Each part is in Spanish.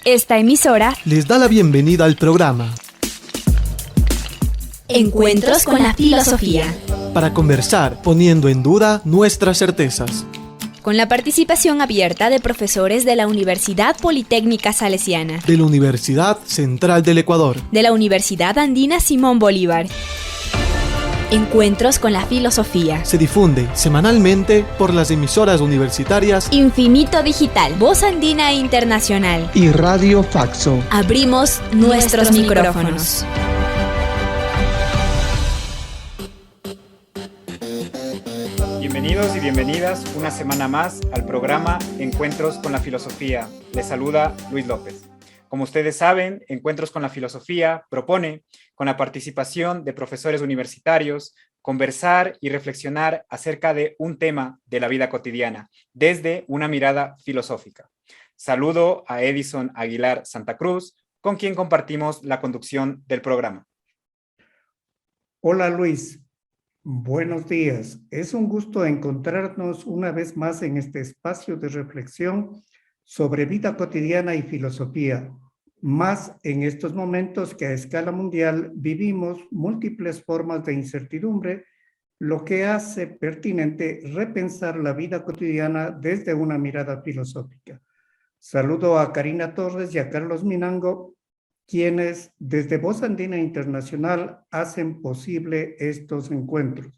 Esta emisora les da la bienvenida al programa Encuentros con la Filosofía, para conversar poniendo en duda nuestras certezas, con la participación abierta de profesores de la Universidad Politécnica Salesiana, de la Universidad Central del Ecuador, de la Universidad Andina Simón Bolívar. Encuentros con la Filosofía. Se difunde semanalmente por las emisoras universitarias Infinito Digital, Voz Andina Internacional y Radio Faxo. Abrimos nuestros micrófonos. Bienvenidos y bienvenidas una semana más al programa Encuentros con la Filosofía. Les saluda Luis López. Como ustedes saben, Encuentros con la Filosofía propone, con la participación de profesores universitarios, conversar y reflexionar acerca de un tema de la vida cotidiana, desde una mirada filosófica. Saludo a Edison Aguilar Santa Cruz, con quien compartimos la conducción del programa. Hola Luis, buenos días. Es un gusto encontrarnos una vez más en este espacio de reflexión sobre vida cotidiana y filosofía, más en estos momentos que a escala mundial vivimos múltiples formas de incertidumbre, lo que hace pertinente repensar la vida cotidiana desde una mirada filosófica. Saludo a Karina Torres y a Carlos Minango, quienes desde Voz Andina Internacional hacen posible estos encuentros.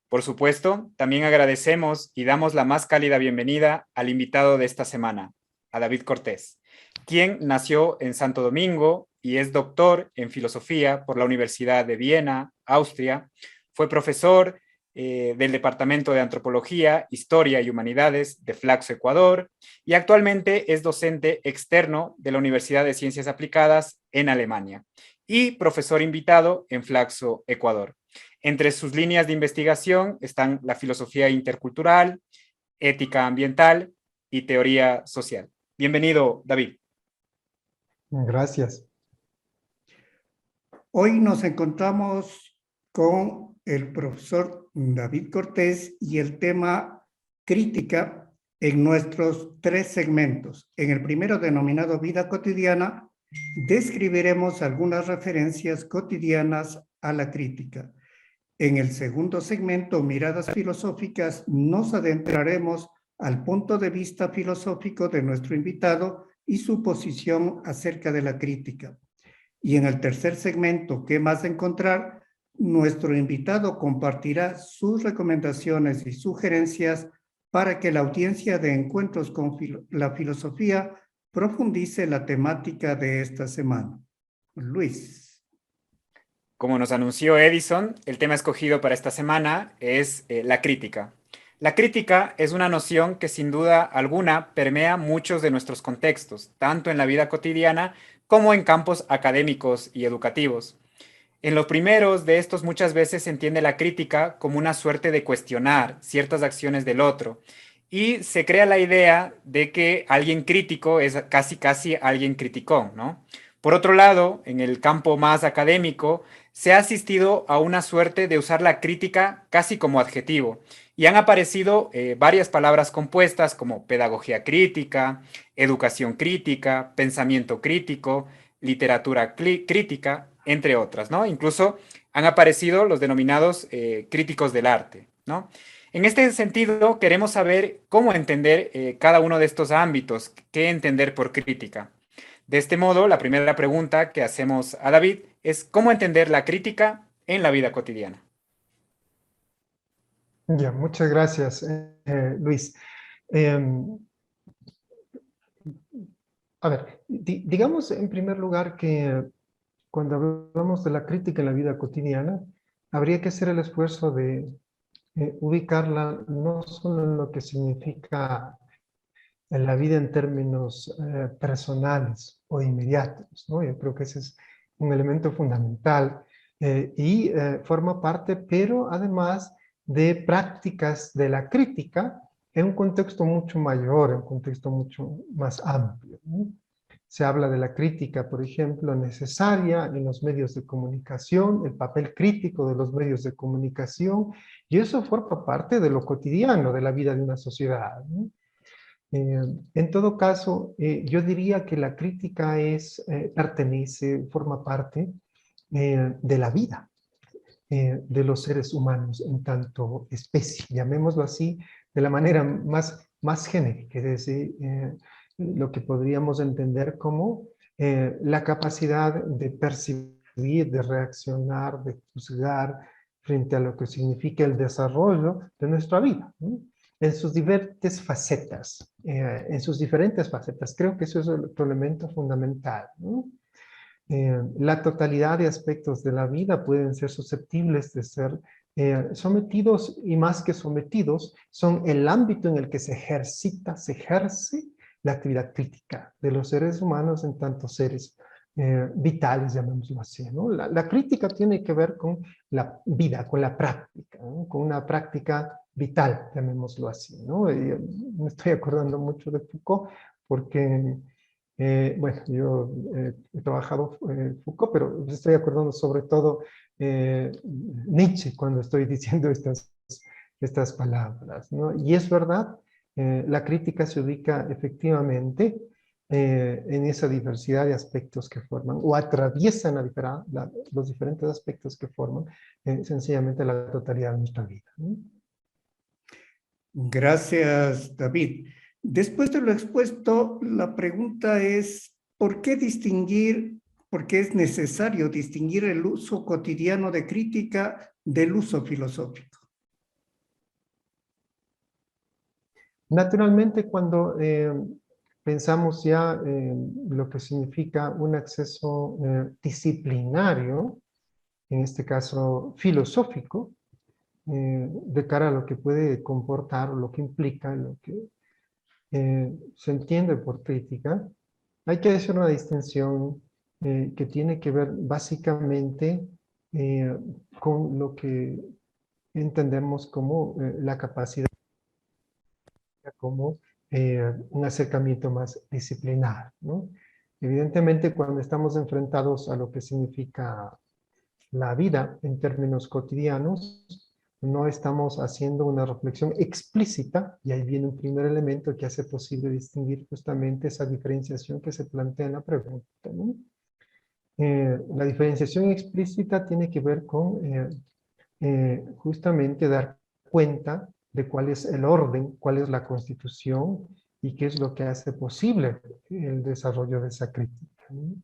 Por supuesto, también agradecemos y damos la más cálida bienvenida al invitado de esta semana, a David Cortés, quien nació en Santo Domingo y es doctor en filosofía por la Universidad de Viena, Austria. Fue profesor del Departamento de Antropología, Historia y Humanidades de Flaxo, Ecuador, y actualmente es docente externo de la Universidad de Ciencias Aplicadas en Alemania y profesor invitado en Flaxo, Ecuador. Entre sus líneas de investigación están la filosofía intercultural, ética ambiental y teoría social. Bienvenido, David. Gracias. Hoy nos encontramos con el profesor David Cortés y el tema crítica en nuestros tres segmentos. En el primero, denominado Vida Cotidiana, describiremos algunas referencias cotidianas a la crítica. En el segundo segmento, Miradas Filosóficas, nos adentraremos al punto de vista filosófico de nuestro invitado y su posición acerca de la crítica. Y en el tercer segmento, ¿Qué más encontrar?, nuestro invitado compartirá sus recomendaciones y sugerencias para que la audiencia de Encuentros con la Filosofía profundice la temática de esta semana. Luis. Como nos anunció Edison, el tema escogido para esta semana es la crítica. La crítica es una noción que sin duda alguna permea muchos de nuestros contextos, tanto en la vida cotidiana como en campos académicos y educativos. En los primeros de estos muchas veces se entiende la crítica como una suerte de cuestionar ciertas acciones del otro y se crea la idea de que alguien crítico es casi alguien criticón, ¿no? Por otro lado, en el campo más académico, se ha asistido a una suerte de usar la crítica casi como adjetivo y han aparecido varias palabras compuestas como pedagogía crítica, educación crítica, pensamiento crítico, literatura crítica, entre otras, ¿no? Incluso han aparecido los denominados críticos del arte, ¿no? En este sentido, queremos saber cómo entender cada uno de estos ámbitos, qué entender por crítica. De este modo, la primera pregunta que hacemos a David es ¿cómo entender la crítica en la vida cotidiana? Ya, muchas gracias, Luis. A ver, digamos en primer lugar que cuando hablamos de la crítica en la vida cotidiana, habría que hacer el esfuerzo de ubicarla no solo en lo que significa en la vida en términos personales o inmediatos, ¿no? Yo creo que ese es un elemento fundamental y forma parte, pero además de prácticas de la crítica en un contexto mucho mayor, en un contexto mucho más amplio, ¿no? Se habla de la crítica, por ejemplo, necesaria en los medios de comunicación, el papel crítico de los medios de comunicación, y eso forma parte de lo cotidiano de la vida de una sociedad, ¿no? En todo caso, yo diría que la crítica pertenece, forma parte de la vida de los seres humanos en tanto especie, llamémoslo así, de la manera más genérica, es decir, lo que podríamos entender como la capacidad de percibir, de reaccionar, de juzgar frente a lo que significa el desarrollo de nuestra vida, ¿no? En sus diferentes facetas, Creo que eso es otro elemento fundamental, ¿no? La totalidad de aspectos de la vida pueden ser susceptibles de ser sometidos, y más que sometidos, son el ámbito en el que se ejerce la actividad crítica de los seres humanos en tanto seres vitales, llamémoslo así, ¿no? La crítica tiene que ver con la vida, con la práctica, ¿no? Con una práctica vital, llamémoslo así, ¿no? Me estoy acordando mucho de Foucault porque bueno, yo he trabajado Foucault, pero estoy acordando sobre todo Nietzsche cuando estoy diciendo estas palabras, ¿no? Y es verdad, la crítica se ubica efectivamente en esa diversidad de aspectos que forman, o atraviesan los diferentes aspectos que forman sencillamente la totalidad de nuestra vida, ¿no? Gracias, David. Después de lo expuesto, la pregunta es, ¿por qué es necesario distinguir el uso cotidiano de crítica del uso filosófico? Naturalmente, cuando pensamos ya en lo que significa un acceso disciplinario, en este caso filosófico, de cara a lo que puede comportar, lo que implica, lo que se entiende por crítica, hay que hacer una distinción que tiene que ver básicamente eh, con lo que entendemos como la capacidad, como un acercamiento más disciplinar, ¿no? Evidentemente, cuando estamos enfrentados a lo que significa la vida en términos cotidianos, no estamos haciendo una reflexión explícita, y ahí viene un primer elemento que hace posible distinguir justamente esa diferenciación que se plantea en la pregunta, ¿no? La diferenciación explícita tiene que ver con justamente dar cuenta de cuál es el orden, cuál es la constitución y qué es lo que hace posible el desarrollo de esa crítica, ¿no?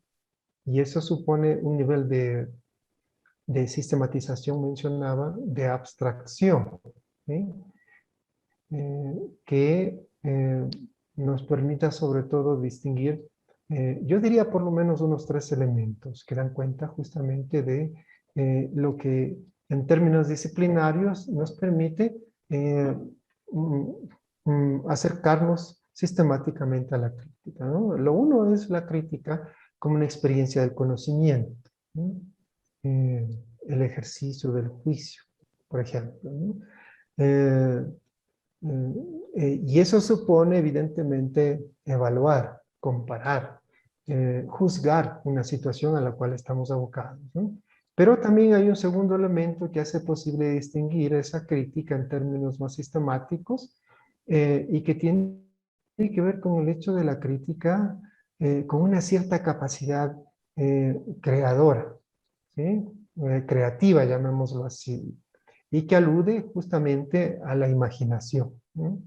Y eso supone un nivel de sistematización, mencionaba, de abstracción, ¿sí? Que nos permita sobre todo distinguir, yo diría por lo menos unos 3 elementos que dan cuenta justamente de lo que en términos disciplinarios nos permite mm, acercarnos sistemáticamente a la crítica, ¿no? Lo uno es la crítica como una experiencia del conocimiento, ¿no? El ejercicio del juicio, por ejemplo, ¿no? Eh, y eso supone, evidentemente, evaluar, comparar, juzgar una situación a la cual estamos abocados, ¿no? Pero también hay un segundo elemento que hace posible distinguir esa crítica en términos más sistemáticos y que tiene que ver con el hecho de la crítica con una cierta capacidad creadora, ¿sí? Creativa, llamémoslo así, y que alude justamente a la imaginación, ¿no?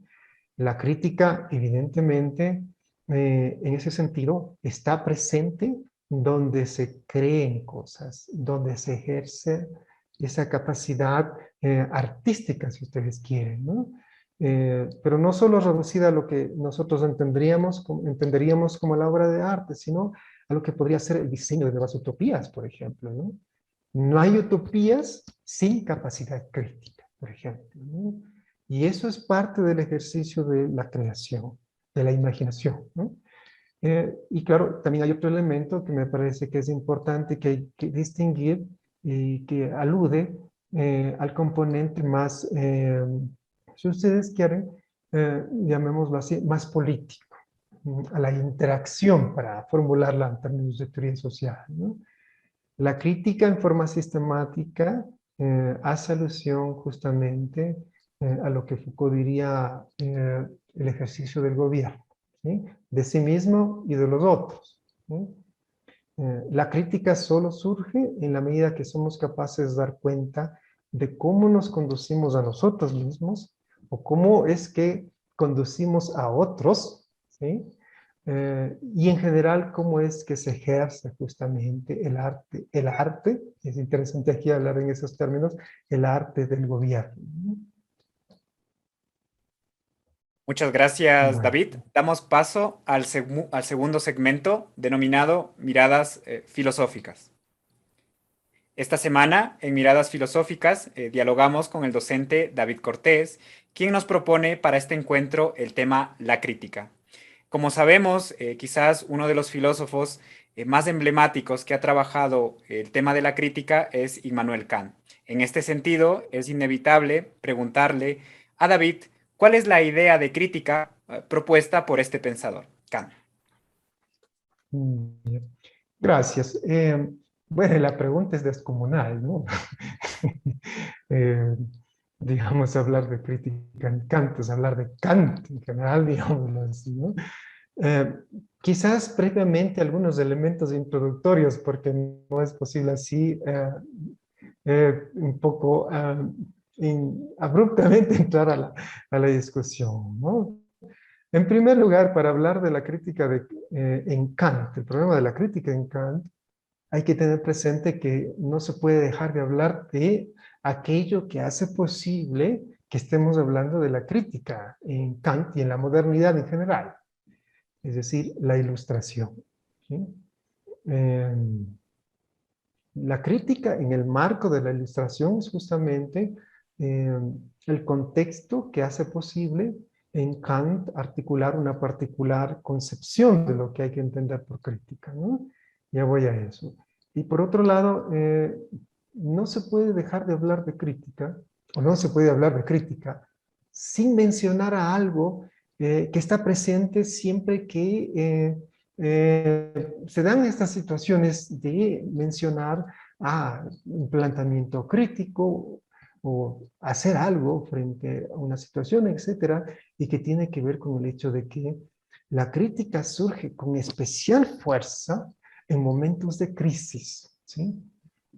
La crítica, evidentemente, en ese sentido, está presente donde se creen cosas, donde se ejerce esa capacidad artística, si ustedes quieren, ¿no? Pero no solo reducida a lo que nosotros entenderíamos como la obra de arte, sino a lo que podría ser el diseño de nuevas utopías, por ejemplo, ¿no? No hay utopías sin capacidad crítica, por ejemplo, ¿no? Y eso es parte del ejercicio de la creación, de la imaginación, ¿no? Y claro, también hay otro elemento que me parece que es importante, que hay que distinguir y que alude al componente más, si ustedes quieren, llamémoslo así, más político, a la interacción, para formularla en términos de teoría social, ¿no? La crítica en forma sistemática hace alusión justamente a lo que Foucault diría el ejercicio del gobierno, ¿sí? De sí mismo y de los otros, ¿sí? La crítica solo surge en la medida que somos capaces de dar cuenta de cómo nos conducimos a nosotros mismos o cómo es que conducimos a otros, ¿sí? Y en general cómo es que se ejerce justamente el arte. El arte, es interesante aquí hablar en esos términos, el arte del gobierno. Muchas gracias, Bueno. David. Damos paso al segundo segmento denominado Miradas Filosóficas. Esta semana, en Miradas Filosóficas, dialogamos con el docente David Cortés, quien nos propone para este encuentro el tema la crítica. Como sabemos, quizás uno de los filósofos más emblemáticos que ha trabajado el tema de la crítica es Immanuel Kant. En este sentido, es inevitable preguntarle a David cuál es la idea de crítica propuesta por este pensador, Kant. Gracias. Bueno, la pregunta es descomunal, ¿no? Eh, digamos, hablar de crítica en Kant es hablar de Kant en general, digámoslo así, ¿no? Quizás previamente algunos elementos introductorios, porque no es posible así un poco abruptamente entrar a la discusión, ¿no? En primer lugar, para hablar de la crítica en Kant, el problema de la crítica en Kant, hay que tener presente que no se puede dejar de hablar de aquello que hace posible que estemos hablando de la crítica en Kant y en la modernidad en general, es decir, la ilustración, ¿sí? La crítica en el marco de la ilustración es justamente el contexto que hace posible en Kant articular una particular concepción de lo que hay que entender por crítica, ¿no? Ya voy a eso. Y por otro lado, no se puede dejar de hablar de crítica, o no se puede hablar de crítica, sin mencionar a algo que está presente siempre que se dan estas situaciones de mencionar un planteamiento crítico o hacer algo frente a una situación, etcétera, y que tiene que ver con el hecho de que la crítica surge con especial fuerza en momentos de crisis, ¿sí?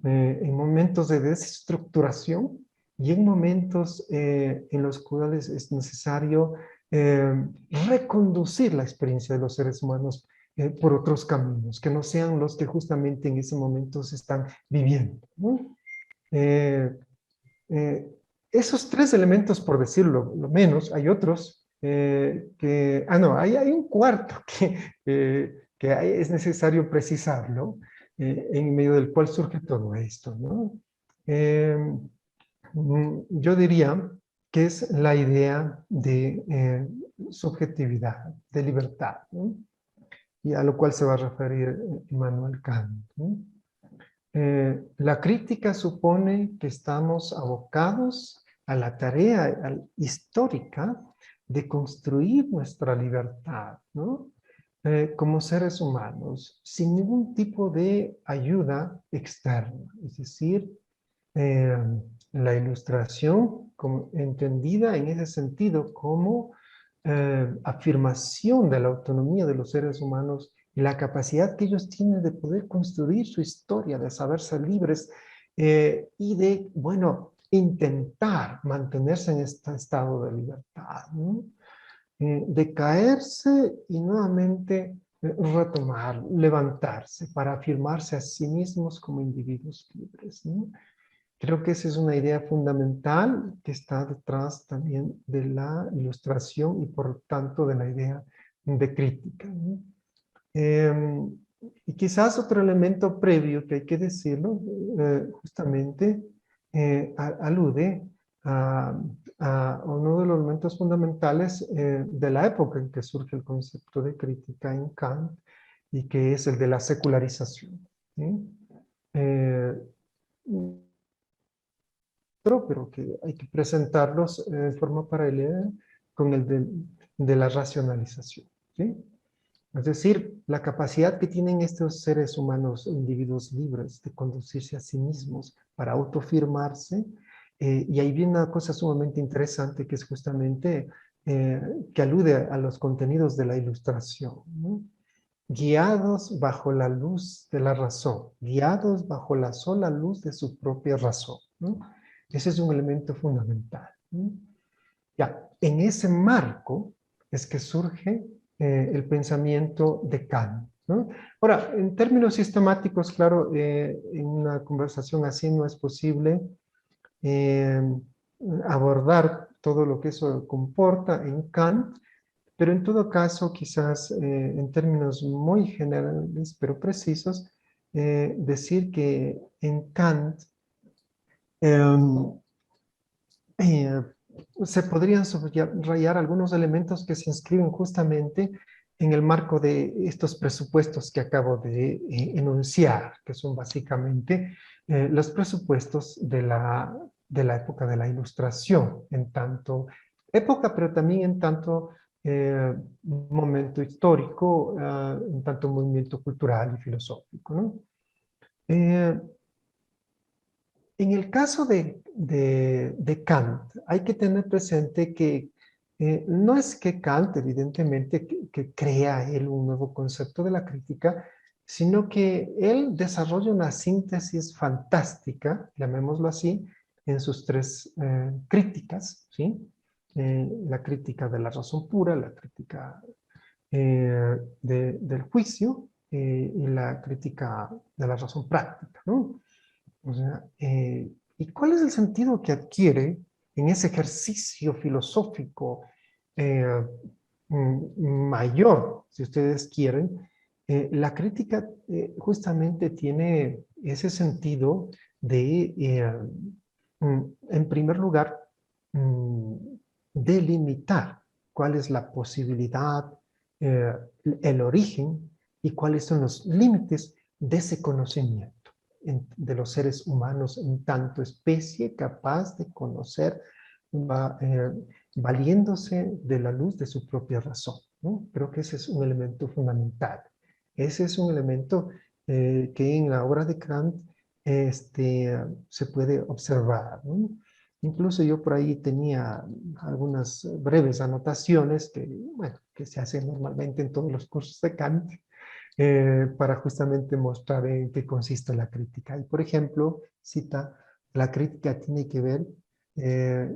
En momentos de desestructuración y en momentos en los cuales es necesario reconducir la experiencia de los seres humanos por otros caminos, que no sean los que justamente en ese momento se están viviendo, ¿no? Esos tres elementos, por decirlo lo menos, hay otros no, hay un cuarto que es necesario precisarlo, en medio del cual surge todo esto, ¿no? Yo diría que es la idea de subjetividad, de libertad, ¿no? Y a lo cual se va a referir Immanuel Kant, ¿no? La crítica supone que estamos abocados a la tarea histórica de construir nuestra libertad, ¿no? Como seres humanos, sin ningún tipo de ayuda externa. Es decir, la ilustración entendida en ese sentido como afirmación de la autonomía de los seres humanos y la capacidad que ellos tienen de poder construir su historia, de saberse libres y de, bueno, intentar mantenerse en este estado de libertad, ¿no? De caerse y nuevamente retomar, levantarse para afirmarse a sí mismos como individuos libres, ¿no? Creo que esa es una idea fundamental que está detrás también de la ilustración y por tanto de la idea de crítica, ¿no? Y quizás otro elemento previo que hay que decirlo, justamente alude a uno de los elementos fundamentales de la época en que surge el concepto de crítica en Kant y que es el de la secularización, ¿sí? Pero que hay que presentarlos de forma paralela con el de la racionalización, ¿sí? Es decir, la capacidad que tienen estos seres humanos, individuos libres, de conducirse a sí mismos para autoafirmarse, y ahí viene una cosa sumamente interesante que es justamente que alude a los contenidos de la Ilustración, ¿no? Guiados bajo la luz de la razón, guiados bajo la sola luz de su propia razón, ¿no? Ese es un elemento fundamental, ¿no? Ya, en ese marco es que surge el pensamiento de Kant, ¿no? Ahora, en términos sistemáticos, claro, en una conversación así no es posible eh, abordar todo lo que eso comporta en Kant, pero en todo caso, quizás en términos muy generales, pero precisos, decir que en Kant em, eh, se podrían subrayar algunos elementos que se inscriben justamente en el marco de estos presupuestos que acabo de enunciar, que son básicamente los presupuestos de la época de la Ilustración, en tanto época, pero también en tanto momento histórico, en tanto movimiento cultural y filosófico, ¿no? En el caso de Kant, hay que tener presente que no es que Kant, evidentemente, que crea él un nuevo concepto de la crítica, sino que él desarrolla una síntesis fantástica, llamémoslo así, en sus tres críticas, ¿sí? La crítica de la razón pura, la crítica del juicio y la crítica de la razón práctica, ¿no? O sea, ¿y cuál es el sentido que adquiere en ese ejercicio filosófico eh, mayor, si ustedes quieren? La crítica justamente tiene ese sentido de, en primer lugar, mm, delimitar cuál es la posibilidad, eh, el origen y cuáles son los límites de ese conocimiento de los seres humanos en tanto especie capaz de conocer valiéndose de la luz de su propia razón, ¿no? Creo que ese es un elemento fundamental. Ese es un elemento que en la obra de Kant se puede observar, ¿no? Incluso yo por ahí tenía algunas breves anotaciones que, bueno, que se hacen normalmente en todos los cursos de Kant, para justamente mostrar en qué consiste la crítica. Y por ejemplo, cita, la crítica tiene que ver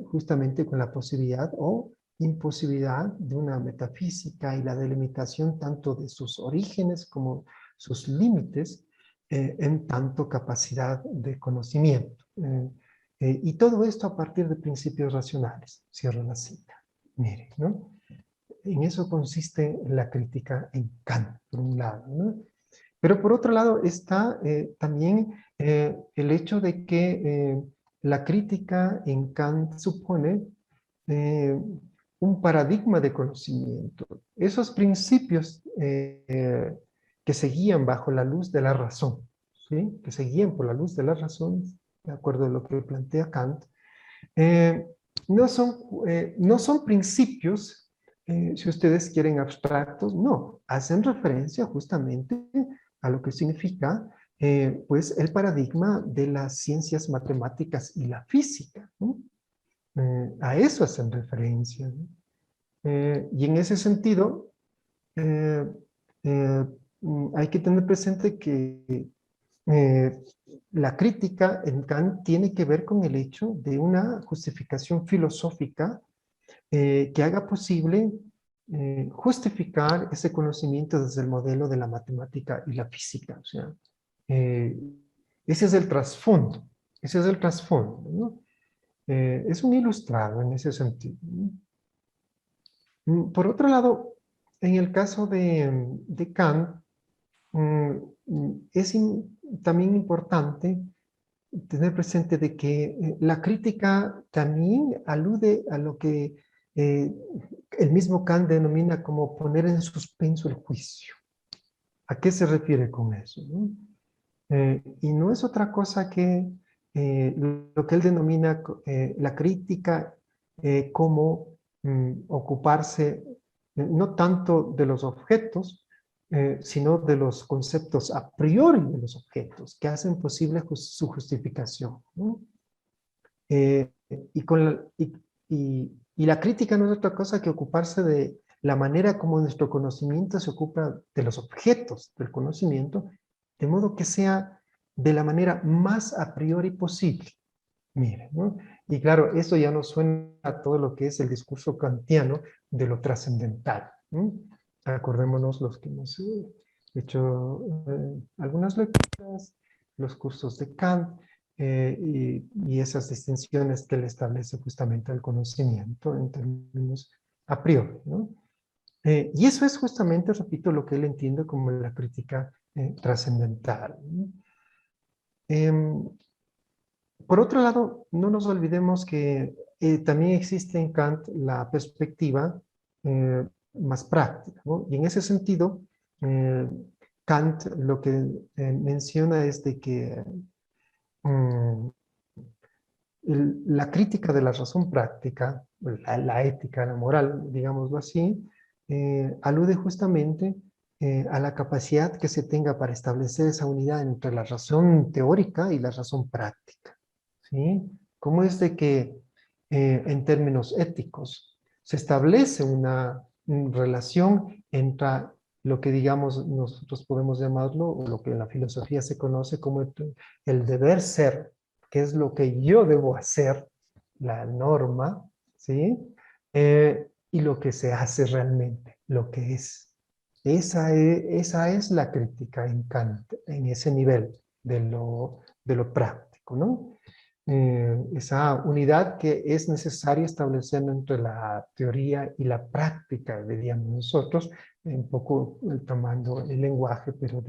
justamente con la posibilidad o imposibilidad de una metafísica y la delimitación tanto de sus orígenes como sus límites en tanto capacidad de conocimiento. Y todo esto a partir de principios racionales. Cierro la cita. Mire, ¿no? En eso consiste la crítica en Kant, por un lado, ¿no? Pero por otro lado está también el hecho de que la crítica en Kant supone un paradigma de conocimiento. Esos principios que se guían bajo la luz de la razón, ¿sí? Que se guían por la luz de la razón, de acuerdo a lo que plantea Kant, eh, no son principios, si ustedes quieren, abstractos, no, hacen referencia justamente a lo que significa pues el paradigma de las ciencias matemáticas y la física, ¿no? A eso hacen referencia, ¿no? Y en ese sentido, eh, eh, hay que tener presente que eh, la crítica en Kant tiene que ver con el hecho de una justificación filosófica que haga posible justificar ese conocimiento desde el modelo de la matemática y la física. O sea, eh, ese es el trasfondo, ese es el trasfondo, ¿no? Es un ilustrado en ese sentido, ¿no? Por otro lado, en el caso de Kant, es también importante tener presente de que la crítica también alude a lo que el mismo Kant denomina como poner en suspenso el juicio. ¿A qué se refiere con eso, no? Y no es otra cosa que lo que él denomina la crítica como ocuparse no tanto de los objetos, sino de los conceptos a priori de los objetos que hacen posible su justificación, ¿no? Y, con la, y Y la crítica no es otra cosa que ocuparse de la manera como nuestro conocimiento se ocupa de los objetos del conocimiento, de modo que sea de la manera más a priori posible. Miren, ¿no? Y claro, eso ya nos suena a todo lo que es el discurso kantiano de lo trascendental, ¿no? Acordémonos los que hemos hecho algunas lecturas, los cursos de Kant, y esas distinciones que él establece justamente al conocimiento en términos a priori, ¿no? Y eso es justamente, repito, lo que él entiende como la crítica trascendental, ¿no? Por otro lado, no nos olvidemos que también existe en Kant la perspectiva más práctica, ¿no? Y en ese sentido, eh, Kant lo que menciona es de que mm, la crítica de la razón práctica, la ética, la moral, digámoslo así, alude justamente a la capacidad que se tenga para establecer esa unidad entre la razón teórica y la razón práctica, ¿sí? Cómo es de que en términos éticos se establece una relación entre lo que digamos nosotros podemos llamarlo, o lo que en la filosofía se conoce como el deber ser, que es lo que yo debo hacer, la norma, ¿sí? Y lo que se hace realmente, lo que es. Esa es la crítica en Kant, en ese nivel de lo práctico, ¿no? Esa unidad que es necesaria establecer entre la teoría y la práctica, diríamos nosotros, un poco tomando el lenguaje, pero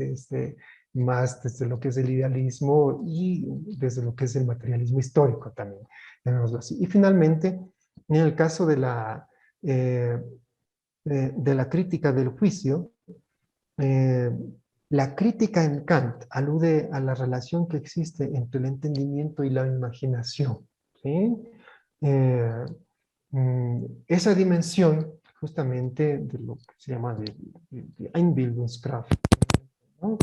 más desde lo que es el idealismo y desde lo que es el materialismo histórico también, llamémoslo así. Y finalmente, en el caso de la crítica del juicio, eh, la crítica en Kant alude a la relación que existe entre el entendimiento y la imaginación, ¿sí? Esa dimensión justamente de lo que se llama de Einbildungskraft, ¿no?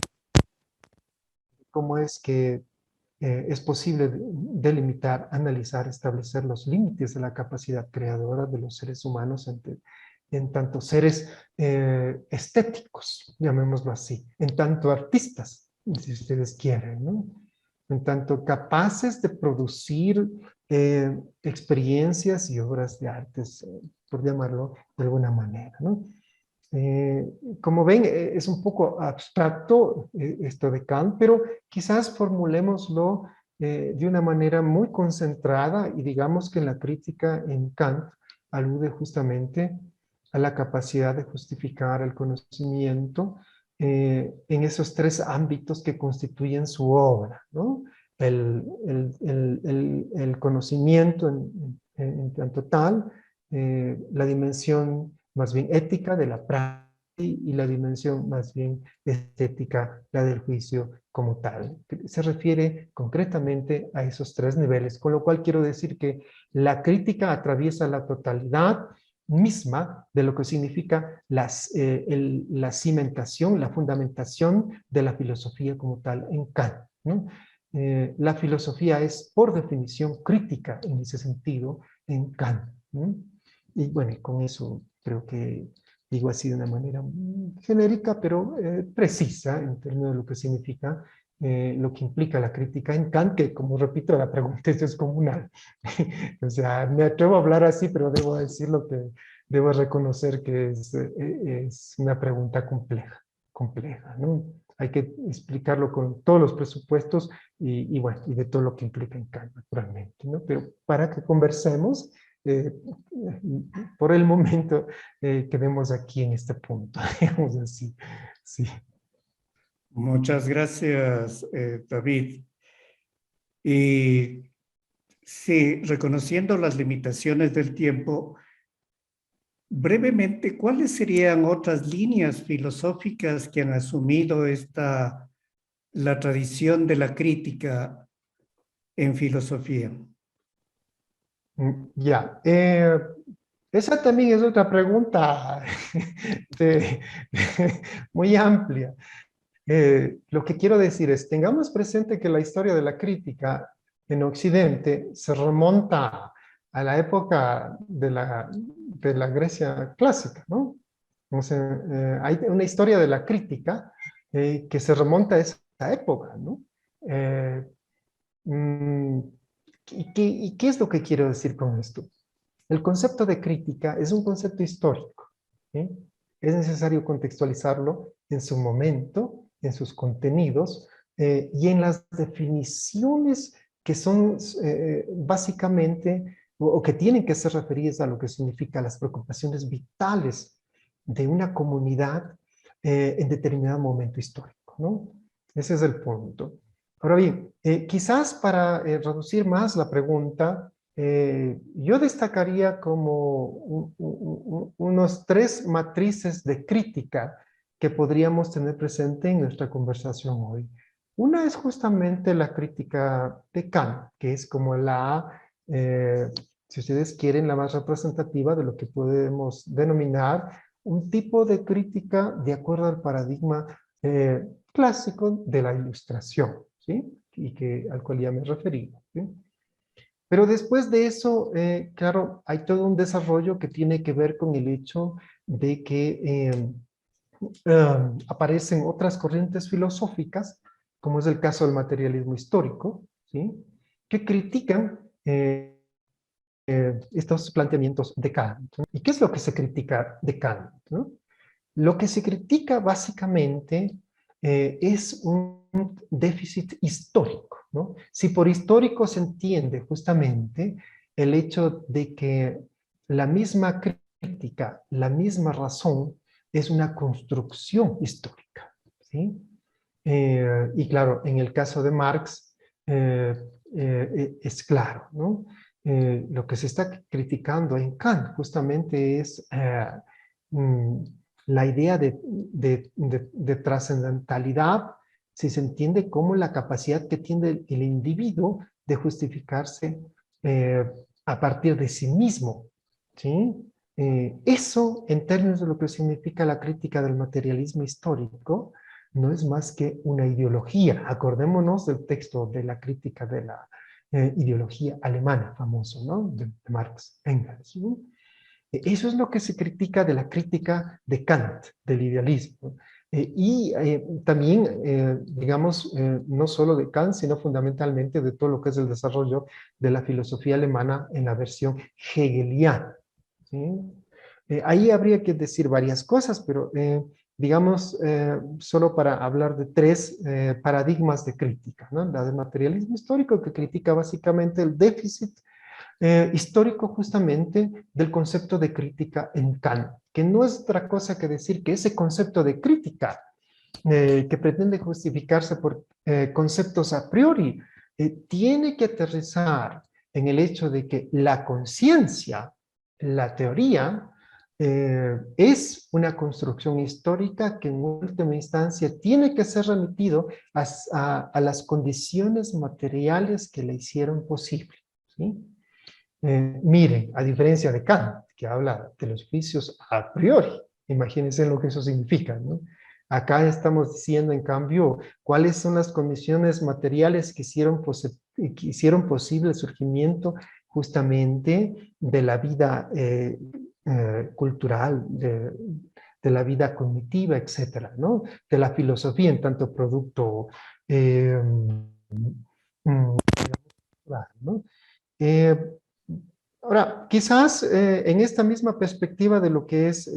Cómo es que es posible delimitar, analizar, establecer los límites de la capacidad creadora de los seres humanos en tanto seres estéticos, llamémoslo así, en tanto artistas, si ustedes quieren, ¿no? En tanto capaces de producir experiencias y obras de artes, por llamarlo de alguna manera, ¿no? Como ven, es un poco abstracto esto de Kant, pero quizás formulémoslo de una manera muy concentrada y digamos que la crítica en Kant alude justamente a la capacidad de justificar el conocimiento en esos tres ámbitos que constituyen su obra, ¿no? El conocimiento en tanto tal, la dimensión más bien ética de la práctica y la dimensión más bien estética, la del juicio como tal. Se refiere concretamente a esos tres niveles, con lo cual quiero decir que la crítica atraviesa la totalidad misma de lo que significa la cimentación, la fundamentación de la filosofía como tal en Kant, ¿no? La filosofía es por definición crítica en ese sentido en Kant, ¿no? Y bueno, con eso creo que digo así de una manera genérica, pero precisa en términos de lo que significa, lo que implica la crítica en Kant, que como repito, la pregunta es descomunal. O sea, me atrevo a hablar así, pero debo decir lo que debo reconocer que es una pregunta compleja, ¿no? Hay que explicarlo con todos los presupuestos bueno, y de todo lo que implica en Kant, naturalmente, ¿no? Pero para que conversemos, por el momento quedemos aquí en este punto, digamos así. Sí. Muchas gracias, David. Y sí, reconociendo las limitaciones del tiempo, brevemente, ¿cuáles serían otras líneas filosóficas que han asumido la tradición de la crítica en filosofía? Ya. Esa también es otra pregunta muy amplia. Lo que quiero decir es, tengamos presente que la historia de la crítica en Occidente se remonta a la época de la Grecia clásica, ¿no? O sea, hay una historia de la crítica que se remonta a esa época, ¿no? Eh, mm, ¿Y qué es lo que quiero decir con esto? El concepto de crítica es un concepto histórico, ¿sí? Es necesario contextualizarlo en su momento, en sus contenidos y en las definiciones que son básicamente o que tienen que ser referidas a lo que significa las preocupaciones vitales de una comunidad en determinado momento histórico, ¿no? Ese es el punto. Ahora bien, quizás para reducir más la pregunta, yo destacaría como unos 3 matrices de crítica que podríamos tener presente en nuestra conversación hoy. Una es justamente la crítica de Kant, que es como si ustedes quieren, la más representativa de lo que podemos denominar un tipo de crítica de acuerdo al paradigma clásico de la Ilustración, ¿sí? Al cual ya me he referido, ¿sí? Pero después de eso, claro, hay todo un desarrollo que tiene que ver con el hecho de que aparecen otras corrientes filosóficas, como es el caso del materialismo histórico, ¿sí? Que critican estos planteamientos de Kant, ¿no? ¿Y qué es lo que se critica de Kant, ¿no? Lo que se critica básicamente es un déficit histórico, ¿no? Si por histórico se entiende justamente el hecho de que la misma crítica, la misma razón, es una construcción histórica, ¿sí? Y claro, en el caso de Marx es claro, ¿no? Lo que se está criticando en Kant justamente es la idea de trascendentalidad, si se entiende como la capacidad que tiene el individuo de justificarse a partir de sí mismo, ¿sí? Eso, en términos de lo que significa la crítica del materialismo histórico, no es más que una ideología. Acordémonos del texto de la crítica de la ideología alemana, famoso, ¿no? De Marx, Engels, ¿no? Eso es lo que se critica de la crítica de Kant, del idealismo. También, digamos, no solo de Kant, sino fundamentalmente de todo lo que es el desarrollo de la filosofía alemana en la versión hegeliana, ¿sí? Ahí habría que decir varias cosas, pero digamos, solo para hablar de 3 paradigmas de crítica, ¿no? La del materialismo histórico, que critica básicamente el déficit histórico justamente del concepto de crítica en Kant, que no es otra cosa que decir que ese concepto de crítica que pretende justificarse por conceptos a priori, tiene que aterrizar en el hecho de que la conciencia, la teoría, es una construcción histórica que en última instancia tiene que ser remitido a las condiciones materiales que la hicieron posible, ¿sí? Miren, a diferencia de Kant, que habla de los juicios a priori, imagínense lo que eso significa, ¿no? Acá estamos diciendo, en cambio, cuáles son las condiciones materiales que hicieron posible el surgimiento justamente de la vida cultural, de la vida cognitiva, etcétera, ¿no? De la filosofía en tanto producto, ¿no? Ahora, quizás en esta misma perspectiva de lo que es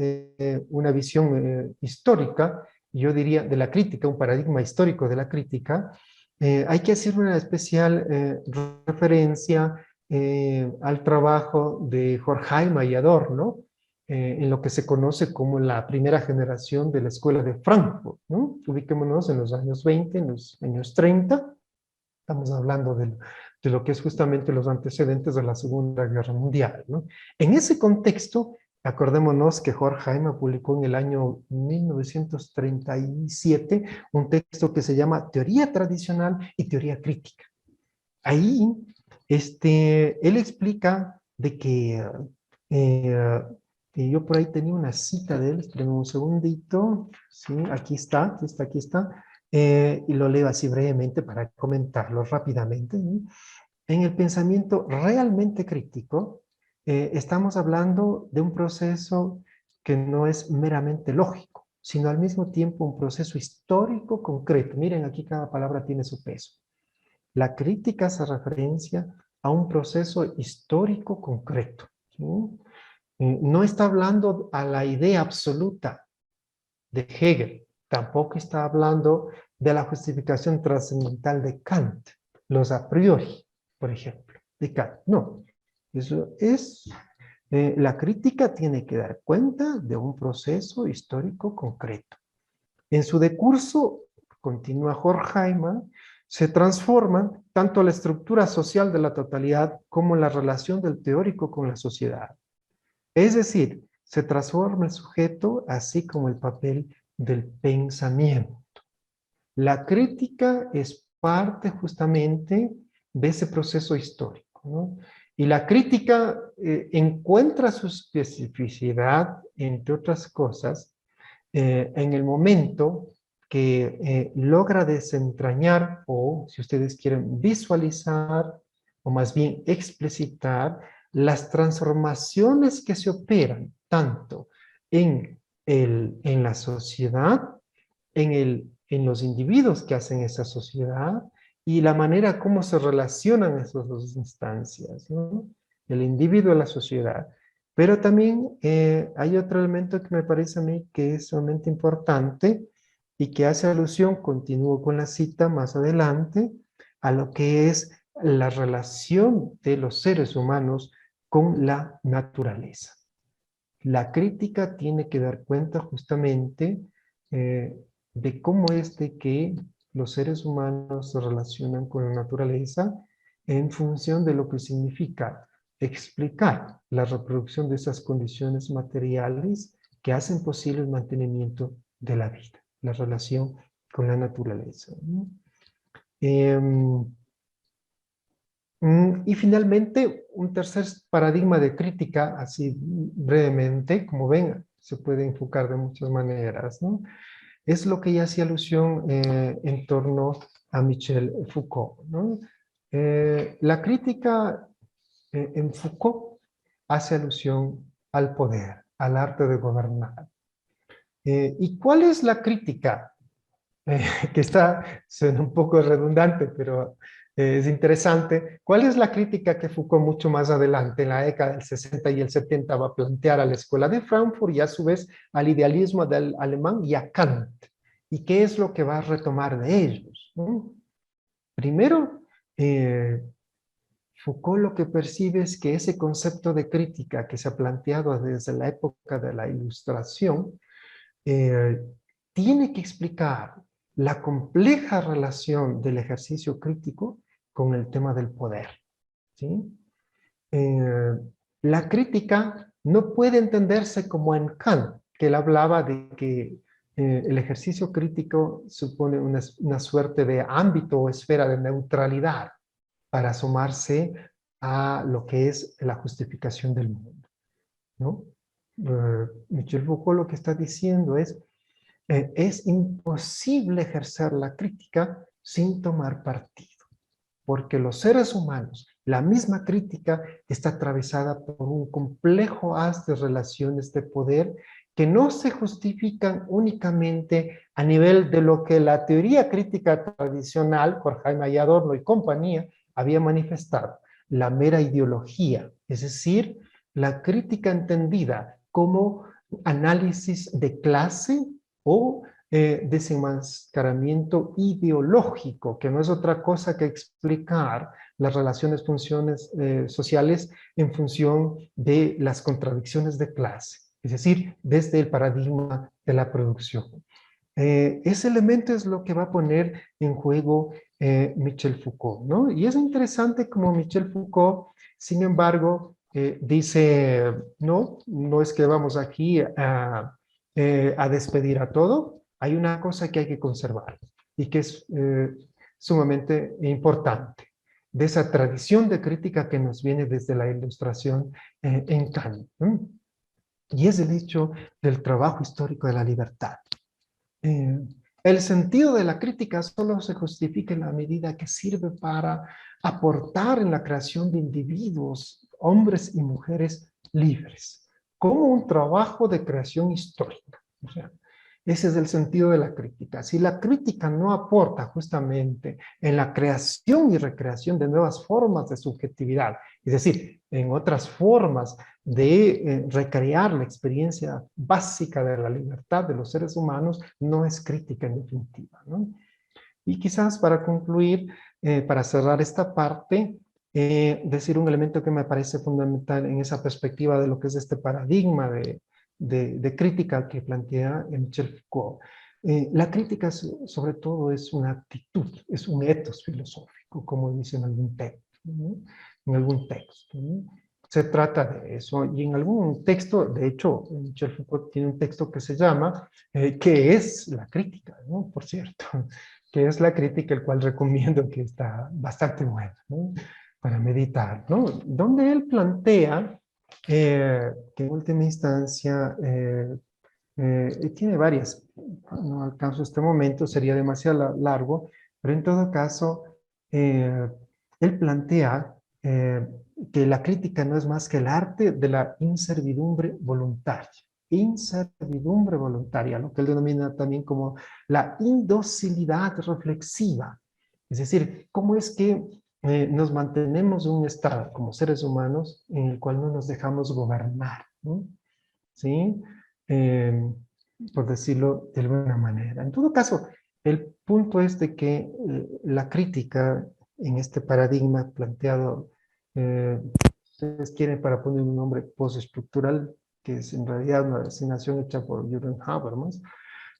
una visión histórica, yo diría de la crítica, un paradigma histórico de la crítica, hay que hacer una especial referencia al trabajo de Horkheimer y Adorno, en lo que se conoce como la primera generación de la escuela de Frankfurt, ¿no? Ubiquémonos en los años 20, en los años 30, estamos hablando de lo que es justamente los antecedentes de la Segunda Guerra Mundial, ¿no? En ese contexto, acordémonos que Horkheimer publicó en el año 1937 un texto que se llama Teoría Tradicional y Teoría Crítica. Ahí, él explica de que, yo por ahí tenía una cita de él, espérenme un segundito, sí, aquí está, y lo leo así brevemente para comentarlo rápidamente, ¿no? En el pensamiento realmente crítico, estamos hablando de un proceso que no es meramente lógico, sino al mismo tiempo un proceso histórico concreto. Miren, aquí cada palabra tiene su peso. La crítica hace referencia a un proceso histórico concreto, ¿sí? No está hablando a la idea absoluta de Hegel, tampoco está hablando de la justificación trascendental de Kant, los a priori, por ejemplo, de Kant. No, eso es, la crítica tiene que dar cuenta de un proceso histórico concreto. En su decurso, continúa Horkheimer, se transforman tanto la estructura social de la totalidad como la relación del teórico con la sociedad. Es decir, se transforma el sujeto así como el papel del pensamiento. La crítica es parte justamente de ese proceso histórico, ¿no? Y la crítica encuentra su especificidad, entre otras cosas, en el momento que logra desentrañar o, si ustedes quieren, visualizar o más bien explicitar las transformaciones que se operan tanto en la sociedad, en los individuos que hacen esa sociedad y la manera como se relacionan esas dos instancias, ¿no? El individuo y la sociedad. Pero también hay otro elemento que me parece a mí que es sumamente importante y que hace alusión, continúo con la cita más adelante, a lo que es la relación de los seres humanos con la naturaleza. La crítica tiene que dar cuenta justamente de cómo es de que los seres humanos se relacionan con la naturaleza en función de lo que significa explicar la reproducción de esas condiciones materiales que hacen posible el mantenimiento de la vida, la relación con la naturaleza, ¿no? Y finalmente, un tercer paradigma de crítica, así brevemente, como ven, se puede enfocar de muchas maneras, ¿no? Es lo que ya hacía alusión en torno a Michel Foucault, ¿no? La crítica en Foucault hace alusión al poder, al arte de gobernar. ¿Y cuál es la crítica? Que suena un poco redundante, pero es interesante. ¿Cuál es la crítica que Foucault mucho más adelante, en la década del 60 y el 70, va a plantear a la Escuela de Frankfurt y a su vez al idealismo del alemán y a Kant? ¿Y qué es lo que va a retomar de ellos, ¿no? Primero, Foucault lo que percibe es que ese concepto de crítica que se ha planteado desde la época de la Ilustración tiene que explicar la compleja relación del ejercicio crítico con el tema del poder, ¿sí? La crítica no puede entenderse como en Kant, que él hablaba de que el ejercicio crítico supone una suerte de ámbito o esfera de neutralidad para asomarse a lo que es la justificación del mundo, ¿no? Michel Foucault lo que está diciendo es imposible ejercer la crítica sin tomar partido, porque los seres humanos, la misma crítica está atravesada por un complejo haz de relaciones de poder que no se justifican únicamente a nivel de lo que la teoría crítica tradicional, por Jaime Adorno y compañía, había manifestado, la mera ideología, es decir, la crítica entendida como análisis de clase o desenmascaramiento ideológico, que no es otra cosa que explicar las relaciones, funciones sociales en función de las contradicciones de clase, es decir, desde el paradigma de la producción. Ese elemento es lo que va a poner en juego Michel Foucault, ¿no? Y es interesante como Michel Foucault, sin embargo, dice, no es que vamos aquí a despedir a todo, hay una cosa que hay que conservar y que es sumamente importante, de esa tradición de crítica que nos viene desde la Ilustración en Kant, ¿no? Y es el hecho del trabajo histórico de la libertad. El sentido de la crítica solo se justifica en la medida que sirve para aportar en la creación de individuos hombres y mujeres libres, como un trabajo de creación histórica. O sea, ese es el sentido de la crítica. Si la crítica no aporta justamente en la creación y recreación de nuevas formas de subjetividad, es decir, en otras formas de recrear la experiencia básica de la libertad de los seres humanos, no es crítica en definitiva, ¿no? Y quizás para concluir, para cerrar esta parte, decir un elemento que me parece fundamental en esa perspectiva de lo que es este paradigma de crítica que plantea Michel Foucault. La crítica sobre todo es una actitud, es un ethos filosófico, como dice en algún texto, ¿no? En algún texto, ¿no? Se trata de eso, y en algún texto, de hecho, Michel Foucault tiene un texto que se llama ¿qué es la crítica? ¿No? Por cierto, ¿qué es la crítica? El cual recomiendo, que está bastante bueno, ¿no? Para meditar, ¿no? Donde él plantea que en última instancia tiene varias, no alcanzo este momento, sería demasiado largo, pero en todo caso, él plantea que la crítica no es más que el arte de la inservidumbre voluntaria. Inservidumbre voluntaria, lo que él denomina también como la indocilidad reflexiva. Es decir, cómo es que nos mantenemos en un estado como seres humanos en el cual no nos dejamos gobernar, ¿no? ¿Sí? Por decirlo de alguna manera. En todo caso, el punto es de que la crítica en este paradigma planteado, ustedes quieren para poner un nombre postestructural, que es en realidad una designación hecha por Jürgen Habermas,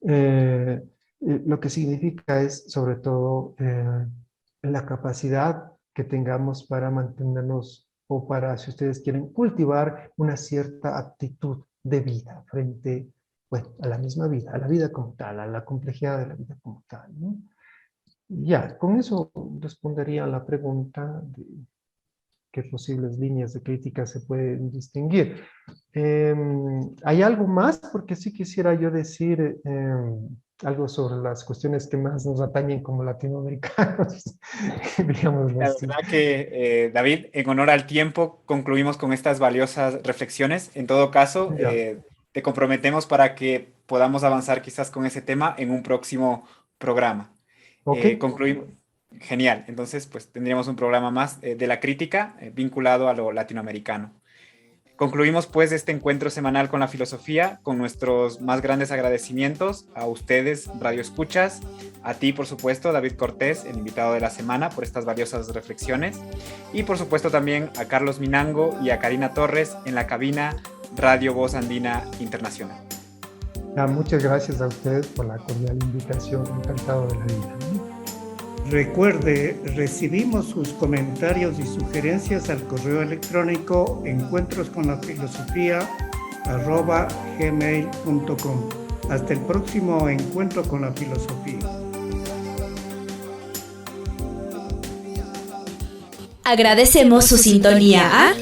lo que significa es sobre todo la capacidad que tengamos para mantenernos, o para, si ustedes quieren, cultivar una cierta actitud de vida frente, bueno, a la misma vida, a la vida como tal, a la complejidad de la vida como tal, ¿no? Ya, con eso respondería a la pregunta de qué posibles líneas de crítica se pueden distinguir. ¿Hay algo más? Porque sí quisiera yo decir algo sobre las cuestiones que más nos atañen como latinoamericanos, digámoslo La así. verdad que, David, en honor al tiempo, concluimos con estas valiosas reflexiones. En todo caso, te comprometemos para que podamos avanzar quizás con ese tema en un próximo programa. Okay. Concluimos. Genial. Entonces, pues tendríamos un programa más de la crítica vinculado a lo latinoamericano. Concluimos pues este encuentro semanal con la filosofía, con nuestros más grandes agradecimientos a ustedes, Radio Escuchas, a ti, por supuesto, David Cortés, el invitado de la semana, por estas valiosas reflexiones, y por supuesto también a Carlos Minango y a Karina Torres en la cabina Radio Voz Andina Internacional. Muchas gracias a ustedes por la cordial invitación, encantado de la vida, ¿no? Recuerde, recibimos sus comentarios y sugerencias al correo electrónico encuentrosconlafilosofía@gmail.com. Hasta el próximo encuentro con la filosofía. Agradecemos su sintonía a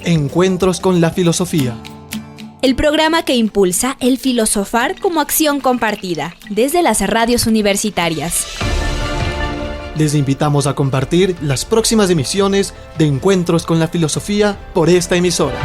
Encuentros con la filosofía. el programa que impulsa el filosofar como acción compartida desde las radios universitarias. Les invitamos a compartir las próximas emisiones de Encuentros con la Filosofía por esta emisora.